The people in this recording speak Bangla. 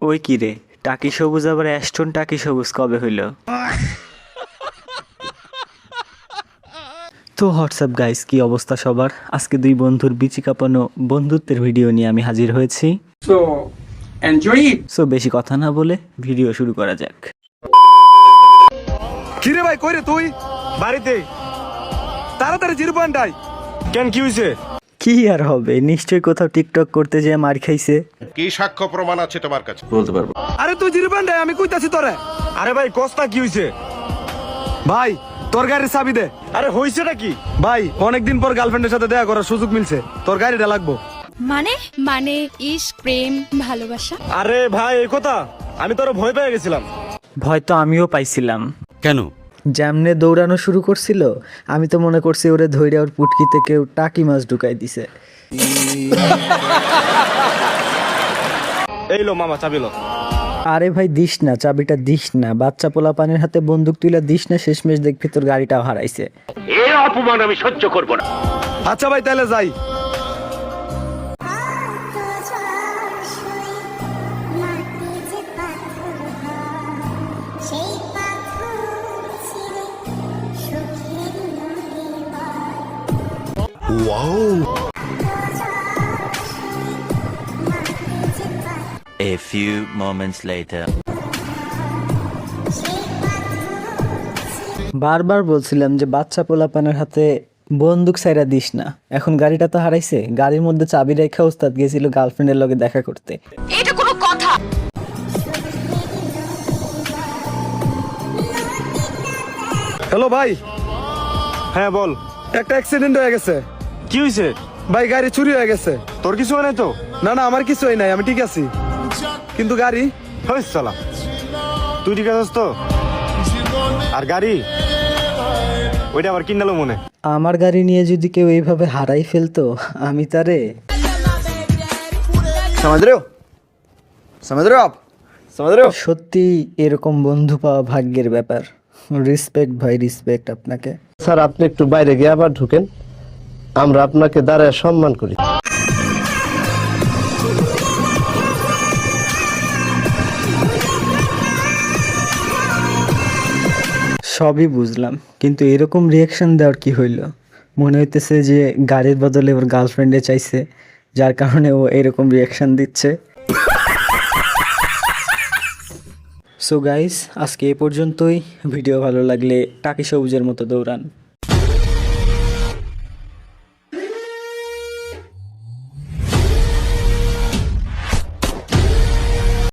ওই কি রে, টাকি সবুজ আবার অ্যাস্টন টাকি সবুজ কবে হইল? তো হোয়াটসঅ্যাপ গাইস, কি অবস্থা সবার? আজকে দুই বন্ধুর বিচি কাঁপানো বন্ধুত্বের ভিডিও নিয়ে আমি হাজির হয়েছি। সো বেশি কথা না বলে ভিডিও শুরু করা যাক। কিরে ভাই, কই রে তুই? বাড়িতে। তাড়াতাড়ি 0 পয়েন্ট আই। কেন, কি হয়েছে? কি আর হবে, নিশ্চয়ই কোথাও টিকটক করতে যেয়ে মার খাইছে। কি সাক্ষ্য প্রমাণ আছে তোমার কাছে? বলতে পারবো। আরে তুই 0 পয়েন্ট আই, আমি কইতাছি তোরে। আরে ভাই কস্তা, কি হয়েছে? ভাই তোর গাড়ির চাবি দে। আরে হয়েছেটা কি? ভাই অনেকদিন পর গার্লফ্রেন্ডের সাথে দেখা করার সুযোগ মিলছে, তোর গাড়িটা লাগবো। মানে মানে ইশক, প্রেম, ভালোবাসা। আরে ভাই এই কথা, আমি তোর ভয় পেয়ে গেছিলাম। ভয় তো আমিও পাইছিলাম। কেন? যেমনে দৌড়ানো শুরু করছিল, আমি তো মনে করছি ওরে ধইরা ওর পুটকিতে কেউ টাকি মাছ ঢুকাই দিছে। এই লো মামা, চাবি লো। আরে ভাই দিস না, চাবিটা দিস না, বাচ্চা পোলা পানের হাতে বন্দুক তুলে দিস না, শেষমেশ দেখবি তোর গাড়িটাও হারাইছে। এই অপমান আমি সহ্য করব না। আচ্ছা ভাই তাহলে যাই। A few moments later. বারবার বলছিলাম যে বাচ্চা পোলা পানের হাতে বন্দুক ছাইরা দিস না, এখন গাড়িটা তো হারাইছে। গাড়ির মধ্যে চাবি রেখে ওস্তাদ গেছিল গার্লফ্রেন্ডের লগে দেখা করতে। এটা কোনো কথা? হ্যালো ভাই। হ্যাঁ বল। একটা অ্যাক্সিডেন্ট হয়ে গেছে। কি হয়েছে? ভাই গাড়ি চুরি হয়ে গেছে। তোর কিছু হয় নাই তো? না না, আমার কিছু হয় নাই, আমি ঠিক আছি, কিন্তু গাড়ি। হয়েছে সালা, তুই ঠিক আছিস তো? আর গাড়ি ওইটা আবার কিনালো মনে। আমার গাড়ি নিয়ে যদি কেউ এইভাবে হারাই ফেলতো, আমি তারে সত্যি এরকম বন্ধু পাওয়া ভাগ্যের ব্যাপার। রেসপেক্ট ভাই, রেসপেক্ট আপনাকে। স্যার আপনি একটু বাইরে গিয়ে আবার ঢুকেন, আমরা আপনাকে দাঁড়ায় সম্মান করি। সবই বুঝলাম, কিন্তু এরকম রিয়াকশন দেওয়ার কি হইল? মনে হইতেছে যে গাড়ির বদলে ওর গার্লফ্রেন্ডে চাইছে, যার কারণে ও এরকম রিয়াকশন দিচ্ছে। সো গাইস, আজকে এ পর্যন্তই। ভিডিও ভালো লাগলে টাকি সবুজের মতো দৌড়ান।